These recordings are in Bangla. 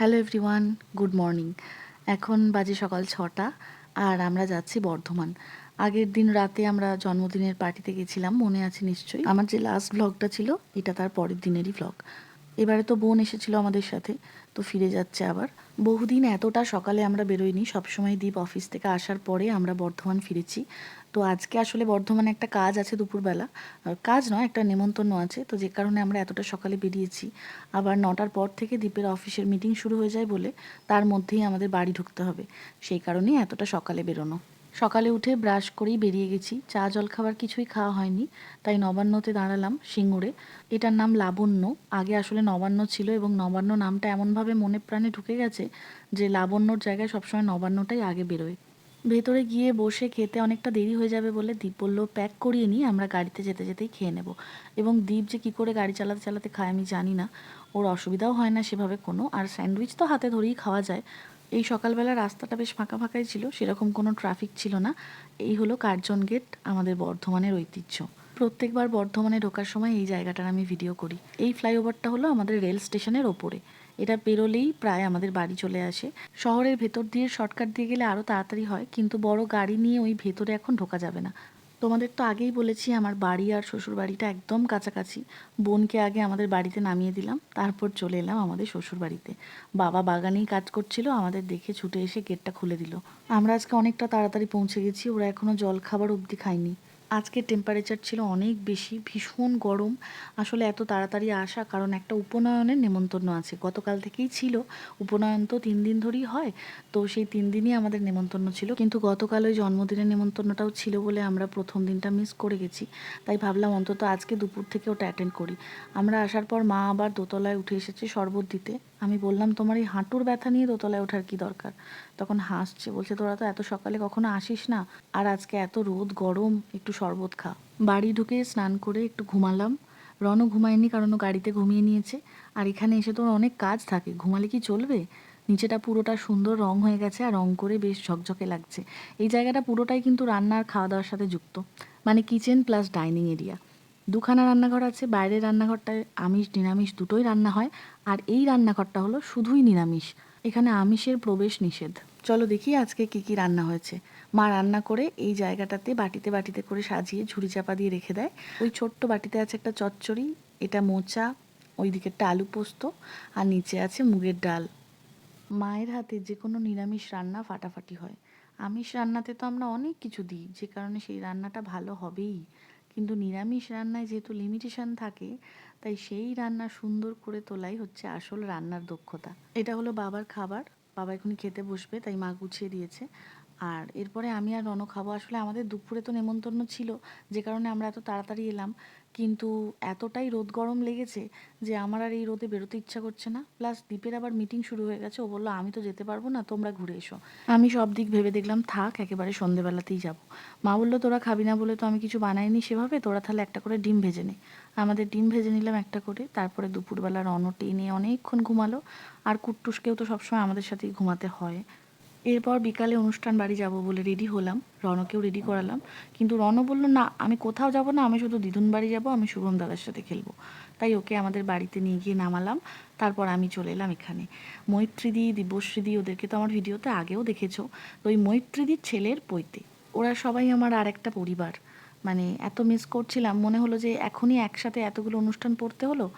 Hello everyone, good morning. এখন বাজে সকাল 6টা আর আমরা যাচ্ছি বর্ধমান। আগের দিন রাতে আমরা জন্মদিনের পার্টিতে গেছিলাম, মনে আছে নিশ্চয়ই। আমার যে লাস্ট ভ্লগটা ছিল এটা তার পরের দিনেরই ভ্লগ। এবারে তো বোন এসেছিল আমাদের সাথে, তো ফিরে যাচ্ছে আবার। বহুদিন এতটা সকালে আমরা বেরোইনি, সবসময় দীপ অফিস থেকে আসার পরে আমরা বর্ধমান ফিরেছি। তো আজকে আসলে বর্ধমানে একটা কাজ আছে দুপুরবেলা, কাজ নয়, একটা নেমন্তন্ন আছে, তো যে কারণে আমরা এতটা সকালে বেরিয়েছি। আবার 9টার পর থেকে দীপের অফিসের মিটিং শুরু হয়ে যায় বলে তার মধ্যেই আমাদের বাড়ি ঢুকতে হবে, সেই কারণেই এতটা সকালে বেরোনো। সকালে উঠে ব্রাশ করেই বেরিয়ে গেছি, চা জল খাবার কিছুই খাওয়া হয়নি, তাই নবান্নতে দাঁড়ালাম সিঙ্গুরে। এটার নাম লাবণ্য, আগে আসলে নবান্ন ছিল এবং নবান্ন নামটা এমনভাবে মনে প্রাণে ঢুকে গেছে যে লাবণ্যর জায়গায় সবসময় নবান্নটাই আগে বেরোয়। ভেতরে গিয়ে বসে খেতে অনেকটা দেরি হয়ে যাবে বলে দীপ বলল প্যাক করিয়ে নিই, আমরা গাড়িতে যেতে যেতেই খেয়ে নেব। এবং দীপ যে কী করে গাড়ি চালাতে চালাতে খায় আমি জানি না, ওর অসুবিধাও হয় না সেভাবে কোনো, আর স্যান্ডউইচ তো হাতে ধরেই খাওয়া যায়। এই সকালবেলা রাস্তাটা বেশ ফাঁকা ফাঁকাই ছিল, সেরকম কোনো ট্রাফিক ছিল না। এই হলো কার্জন গেট, আমাদের বর্ধমানের ঐতিহ্য। প্রত্যেকবার বর্ধমানে ঢোকার সময় এই জায়গাটার আমি ভিডিও করি। এই ফ্লাইওভারটা হলো আমাদের রেল স্টেশনের ওপরে, এটা পেরোলেই প্রায় আমাদের বাড়ি চলে আসে। শহরের ভেতর দিয়ে শর্টকাট দিয়ে গেলে আরও তাড়াতাড়ি হয়, কিন্তু বড় গাড়ি নিয়ে ওই ভেতরে এখন ঢোকা যাবে না। তোমাদের তো আগেই বলেছি আমার বাড়ি আর শ্বশুর বাড়িটা একদম কাছাকাছি। বোনকে আগে আমাদের বাড়িতে নামিয়ে দিলাম, তারপর চলে এলাম আমাদের শ্বশুর বাড়িতে। বাবা বাগানেই কাজ করছিল, আমাদের দেখে ছুটে এসে গেটটা খুলে দিল। আমরা আজকে অনেকটা তাড়াতাড়ি পৌঁছে গেছি, ওরা এখনও জল খাবার অবধি খায়নি। আজকে টেম্পারেচার ছিল অনেক বেশি, ভীষণ গরম। আসলে এত তাড়াতাড়ি আসা কারণ একটা উপনয়নের নেমন্তন্ন আছে, গতকাল থেকেই ছিল। উপনয়ন তো 3 দিন ধরেই হয়, তো সেই 3 দিনই আমাদের নেমন্তন্ন ছিল, কিন্তু গতকাল ওই জন্মদিনের নেমন্তন্নটাও ছিল বলে আমরা প্রথম দিনটা মিস করে গেছি। তাই ভাবলাম অন্তত আজকে দুপুর থেকে ওটা অ্যাটেন্ড করি। আমরা আসার পর মা আবার দোতলায় উঠে এসেছে শরবত দিতে। আমি বললাম তোমার এই হাঁটুর ব্যথা নিয়ে দোতলায় ওঠার কি দরকার? তখন হাসছে, বলছে তোরা তো এত সকালে কখনো আসিস না, আর আজকে এত রোদ গরম, একটু শরবত খা। বাড়ি ঢুকে স্নান করে একটু ঘুমালাম। রনও ঘুমায়নি কারণ ও গাড়িতে ঘুমিয়ে নিয়েছে। আর এখানে এসে তো অনেক কাজ থাকে, ঘুমালে কি চলবে? নিচেটা পুরোটা সুন্দর রং হয়ে গেছে আর রং করে বেশ ঝকঝকে লাগছে। এই জায়গাটা পুরোটাই কিন্তু রান্নার খাওয়া দাওয়ার সাথে যুক্ত, মানে কিচেন প্লাস ডাইনিং এরিয়া। দুখানা রান্নাঘর আছে, বাইরের রান্নাঘরটায় আমিষ নিরামিষ দুটোই রান্না হয়, আর এই রান্নাঘরটা হলো শুধুই নিরামিষ। এখানে আমিষের প্রবেশ নিষেধ। চলো দেখি আজকে কি কি রান্না হয়েছে। মা রান্না করে এই জায়গাটাতে বাটিতে বাটিতে করে সাজিয়ে ঝুড়ি চাপা দিয়ে রেখে দেয়। ওই ছোট্ট বাটিতে আছে একটা চচ্চড়ি, এটা মোচা, ওই দিকেরটা আলু পোস্ত, আর নিচে আছে মুগের ডাল। মায়ের হাতে যে কোনো নিরামিষ রান্না ফাটাফাটি হয়। আমিষ রান্নাতে তো আমরা অনেক কিছু দিই, যে কারণে সেই রান্নাটা ভালো হবেই, কিন্তু নিরামিষ রান্নায় যেহেতু লিমিটেশন থাকে, তাই সেই রান্না সুন্দর করে তোলাই হচ্ছে আসল রান্নার দক্ষতা। এটা হলো বাবার খাবার, বাবা এখনই খেতে বসবে, তাই মা গুছিয়ে দিয়েছে। আর এরপরে আমি আর রণ খাবো। আসলে আমাদের দুপুরে তো নেমন্তন্ন ছিল, যে কারণে আমরা এত তাড়াতাড়ি এলাম, কিন্তু এতটাই রোদ গরম লেগেছে যে আমার আর এই রোদে বেরোতে ইচ্ছা করছে না। প্লাস দীপের আবার মিটিং শুরু হয়ে গেছে, ও বললো আমি তো যেতে পারবো না, তোমরা ঘুরে এসো। আমি সব দিক ভেবে দেখলাম থাক, একেবারে সন্ধেবেলাতেই যাব। মা বললো তোরা খাবি না বলে তো আমি কিছু বানাইনি সেভাবে, তোরা তাহলে একটা করে ডিম ভেজে নে। আমাদের ডিম ভেজে নিলাম একটা করে, তারপরে দুপুরবেলা রণ টেনে অনেকক্ষণ ঘুমালো। আর কুট্টুসকেও তো সবসময় আমাদের সাথেই ঘুমাতে হয়। এরপর বিকালে অনুষ্ঠান বাড়ি যাব বলে রেডি হলাম, রণকেও রেডি করালাম, কিন্তু রণ বলল না আমি কোথাও যাব না, আমি শুধু দিদুন বাড়ি যাব, আমি শুভম দাদার সাথে খেলবো। তাই ওকে আমাদের বাড়িতে নিয়ে গিয়ে নামালাম, তারপর আমি চলে এলাম এখানে। মৈত্রীদি, দিব্যশ্রীদি, ওদেরকে তো আমার ভিডিওতে আগেও দেখেছো। তো ওই মৈত্রীদির ছেলের পৈতে, ওরা সবাই আমার আর একটা পরিবার। মানে এত মিস করছিলাম, মনে হলো যে এখনই একসাথে এতগুলো অনুষ্ঠান পড়তে হলো।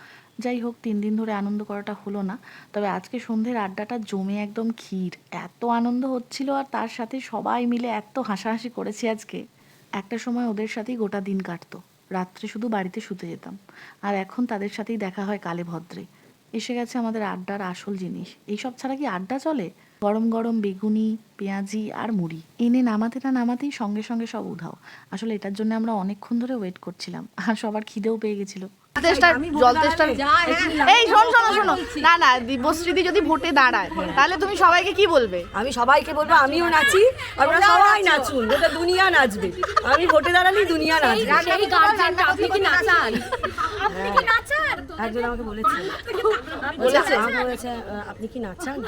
যাই হোক, 3 দিন ধরে আনন্দ করাটা হলো না, তবে আজকে সন্ধ্যের আড্ডাটা জমে একদম ক্ষীর। এত আনন্দ হচ্ছিল, আর তার সাথে সবাই মিলে এত হাসাহাসি করেছি আজকে। একটা সময় ওদের সাথেই গোটা দিন কাটতো, রাত্রে শুধু বাড়িতে শুতে যেতাম, আর এখন তাদের সাথেই দেখা হয় কালে ভদ্রে। এসে গেছে আমাদের আড্ডার আসল জিনিস, এইসব ছাড়া কি আড্ডা চলে? গরম গরম বেগুনি, পেঁয়াজি আর মুড়ি এনে নামাতে না নামাতেই সঙ্গে সঙ্গে সব উধাও। আসলে এটার জন্য আমরা অনেকক্ষণ ধরে ওয়েট করছিলাম, আর সবার খিদেও পেয়ে গেছিল। এই শোনো শোনো শোনো, না না, দিব্যশ্রীদি যদি ভোটে দাঁড়ায় তাহলে তুমি সবাইকে কি বলবে? আমি সবাইকে বলবো আমিও নাচি, আপনারা সবাই নাচুন, গোটা দুনিয়া নাচবে। আমি ভোটে দাঁড়ালেই দুনিয়া নাচবে। আপনি কি নাচান? একজন আমাকে বলেছে আপনি কি নাচান?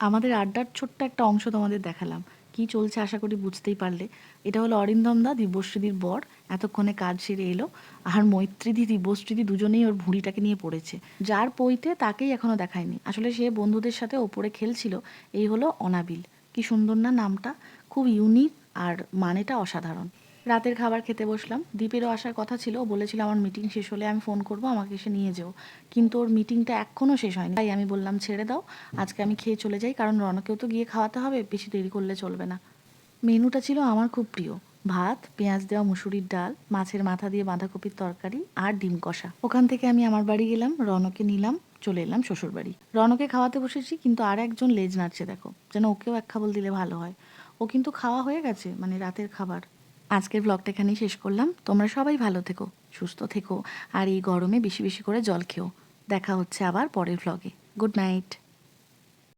আমাদের আড্ডার ছোট্ট একটা অংশ তোমাদের দেখালাম, কি চলছে আশা করি বুঝতেই পারলে। এটা হলো অরিন্দম দা, দিব্যশ্রীদির বর, এতক্ষণে কাজ সেরে এলো। আর মৈত্রীদি দিব্যশ্রীদি দুজনেই ওর ভুঁড়িটাকে নিয়ে পড়েছে। যার পইতে তাকেই এখনো দেখায়নি। আসলে সে বন্ধুদের সাথে ওপরে খেলছিল। এই হলো অনাবিল। কি সুন্দর না নামটা, খুব ইউনিক আর মানেটা অসাধারণ। রাতের খাবার খেতে বসলাম। দীপেরও আসার কথা ছিল, ও বলেছিল আমার মিটিং শেষ হলে আমি ফোন করব, আমাকে এসে নিয়ে যেও। কিন্তু ওর মিটিংটা এখনও শেষ হয়নি, তাই আমি বললাম ছেড়ে দাও, আজকে আমি খেয়ে চলে যাই, কারণ রনকেও তো গিয়ে খাওয়াতে হবে, বেশি দেরি করলে চলবে না। মেনুটা ছিল আমার খুব প্রিয়। ভাত, পেঁয়াজ দেওয়া মুসুরির ডাল, মাছের মাথা দিয়ে বাঁধাকপির তরকারি আর ডিম কষা। ওখান থেকে আমি আমার বাড়ি গেলাম, রনকে নিলাম, চলে এলাম শ্বশুর বাড়ি। রনকে খাওয়াতে বসেছি, কিন্তু আর একজন লেজ নাড়ছে দেখো, যেন ওকেও এক খাবল দিলে ভালো হয়। ও কিন্তু খাওয়া হয়ে গেছে, মানে রাতের খাবার। আজকের ব্লগটা এখানেই শেষ করলাম। তোমরা সবাই ভালো থেকো, সুস্থ থেকো, আর এই গরমে বেশি বেশি করে জল খেও। দেখা হচ্ছে আবার পরের ব্লগে। Good night.